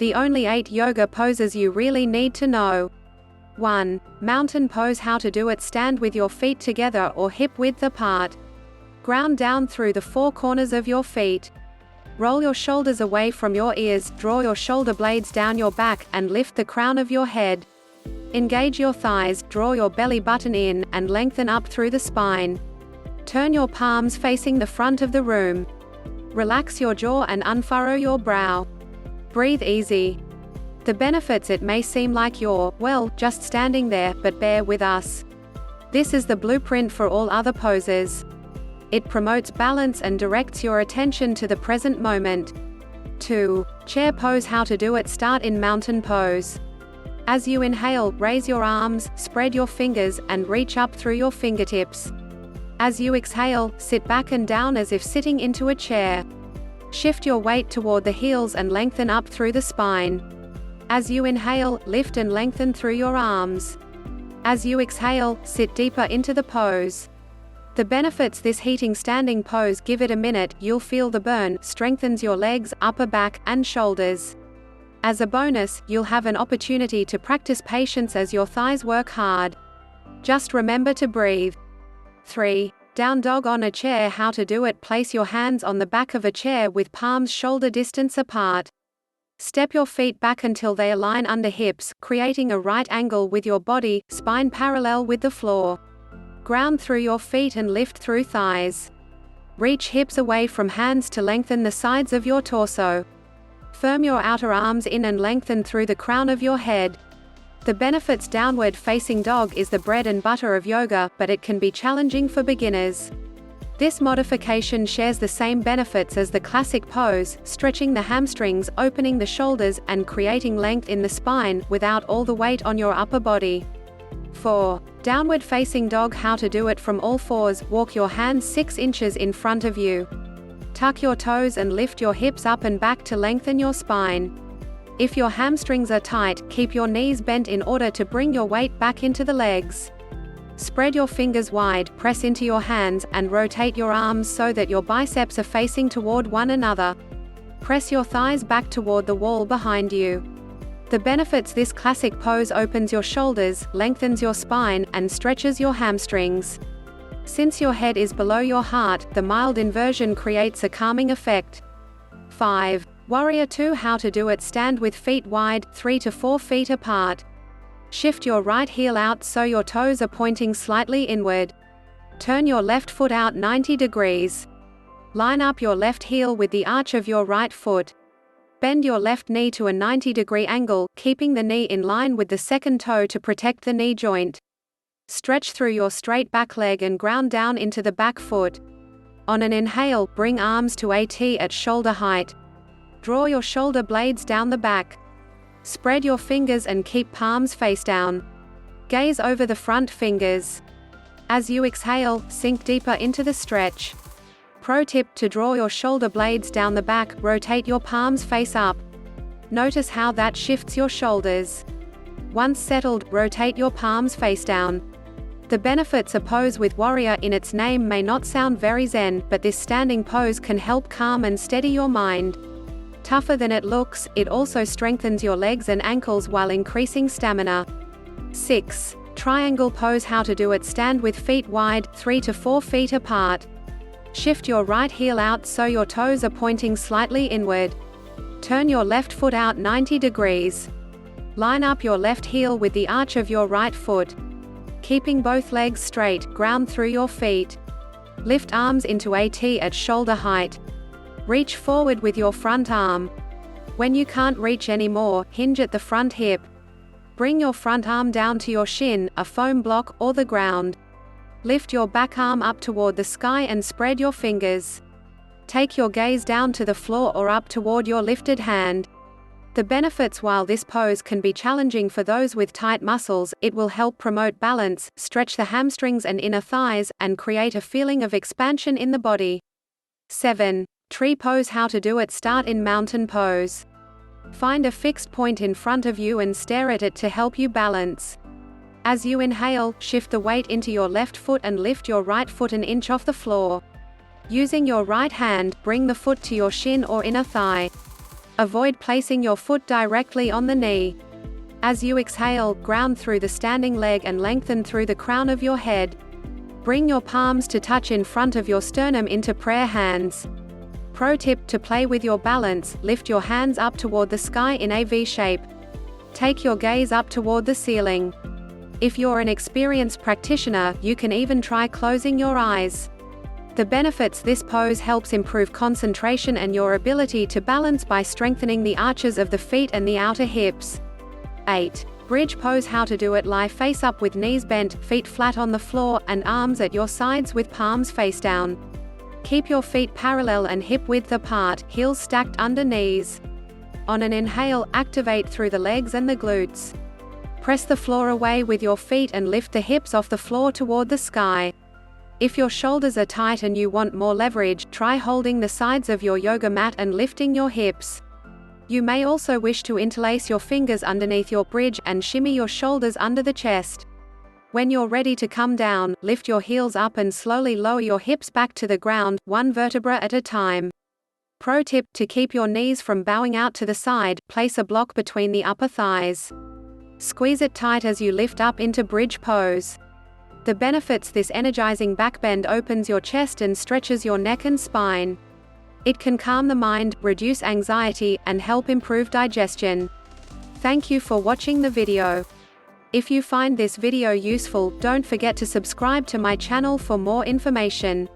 The only 8 yoga poses you really need to know. 1. Mountain pose. How to do it. Stand with your feet together or hip width apart. Ground down through the 4 corners of your feet. Roll your shoulders away from your ears, draw your shoulder blades down your back, and lift the crown of your head. Engage your thighs, draw your belly button in, and lengthen up through the spine. Turn your palms facing the front of the room. Relax your jaw and unfurrow your brow. Breathe easy. The benefits. It may seem like you're, well, just standing there, but bear with us. This is the blueprint for all other poses. It promotes balance and directs your attention to the present moment. 2. Chair pose. How to do it. Start in mountain pose. As you inhale, raise your arms, spread your fingers, and reach up through your fingertips. As you exhale, sit back and down as if sitting into a chair. Shift your weight toward the heels and lengthen up through the spine. As you inhale, lift and lengthen through your arms. As you exhale, sit deeper into the pose. The benefits. This heating standing pose. Give it a minute, you'll feel the burn, strengthens your legs, upper back, and shoulders. As a bonus, you'll have an opportunity to practice patience as your thighs work hard. Just remember to breathe. 3. Down dog on a chair. How to do it. Place your hands on the back of a chair with palms shoulder distance apart. Step your feet back until they align under hips, creating a right angle with your body, spine parallel with the floor. Ground through your feet and lift through thighs. Reach hips away from hands to lengthen the sides of your torso. Firm your outer arms in and lengthen through the crown of your head. The benefits. Downward facing dog is the bread and butter of yoga, but it can be challenging for beginners. This modification shares the same benefits as the classic pose, stretching the hamstrings, opening the shoulders, and creating length in the spine, without all the weight on your upper body. 4. Downward facing dog. How to do it. From all fours, walk your hands 6 inches in front of you. Tuck your toes and lift your hips up and back to lengthen your spine. If your hamstrings are tight, keep your knees bent in order to bring your weight back into the legs. Spread your fingers wide, press into your hands, and rotate your arms so that your biceps are facing toward one another. Press your thighs back toward the wall behind you. The benefits. This classic pose opens your shoulders, lengthens your spine, and stretches your hamstrings. Since your head is below your heart, the mild inversion creates a calming effect. 5. Warrior 2. How to do it. Stand with feet wide, 3 to 4 feet apart. Shift your right heel out so your toes are pointing slightly inward. Turn your left foot out 90 degrees. Line up your left heel with the arch of your right foot. Bend your left knee to a 90-degree angle, keeping the knee in line with the second toe to protect the knee joint. Stretch through your straight back leg and ground down into the back foot. On an inhale, bring arms to a T at shoulder height. Draw your shoulder blades down the back. Spread your fingers and keep palms face down. Gaze over the front fingers. As you exhale, sink deeper into the stretch. Pro tip: to draw your shoulder blades down the back, rotate your palms face up. Notice how that shifts your shoulders. Once settled, rotate your palms face down. The benefits. A pose with warrior in its name may not sound very zen, but this standing pose can help calm and steady your mind. Tougher than it looks, it also strengthens your legs and ankles while increasing stamina. 6. Triangle pose. How to do it. Stand with feet wide, 3 to 4 feet apart. Shift your right heel out so your toes are pointing slightly inward. Turn your left foot out 90 degrees. Line up your left heel with the arch of your right foot. Keeping both legs straight, ground through your feet. Lift arms into a T at shoulder height. Reach forward with your front arm. When you can't reach anymore, hinge at the front hip. Bring your front arm down to your shin, a foam block, or the ground. Lift your back arm up toward the sky and spread your fingers. Take your gaze down to the floor or up toward your lifted hand. The benefits. While this pose can be challenging for those with tight muscles, it will help promote balance, stretch the hamstrings and inner thighs, and create a feeling of expansion in the body. 7. Tree pose. How to do it. Start in mountain pose. Find a fixed point in front of you and stare at it to help you balance. As you inhale, shift the weight into your left foot and lift your right foot an inch off the floor. Using your right hand, bring the foot to your shin or inner thigh. Avoid placing your foot directly on the knee. As you exhale, ground through the standing leg and lengthen through the crown of your head. Bring your palms to touch in front of your sternum into prayer hands. Pro tip: to play with your balance, lift your hands up toward the sky in a V shape. Take your gaze up toward the ceiling. If you're an experienced practitioner, you can even try closing your eyes. The benefits: this pose helps improve concentration and your ability to balance by strengthening the arches of the feet and the outer hips. 8. Bridge pose. How to do it: lie face up with knees bent, feet flat on the floor, and arms at your sides with palms face down. Keep your feet parallel and hip width apart, heels stacked under knees. On an inhale, activate through the legs and the glutes. Press the floor away with your feet and lift the hips off the floor toward the sky. If your shoulders are tight and you want more leverage, try holding the sides of your yoga mat and lifting your hips. You may also wish to interlace your fingers underneath your bridge, and shimmy your shoulders under the chest. When you're ready to come down, lift your heels up and slowly lower your hips back to the ground, one vertebra at a time. Pro tip: to keep your knees from bowing out to the side, place a block between the upper thighs. Squeeze it tight as you lift up into bridge pose. The benefits: this energizing backbend opens your chest and stretches your neck and spine. It can calm the mind, reduce anxiety, and help improve digestion. Thank you for watching the video. If you find this video useful, don't forget to subscribe to my channel for more information.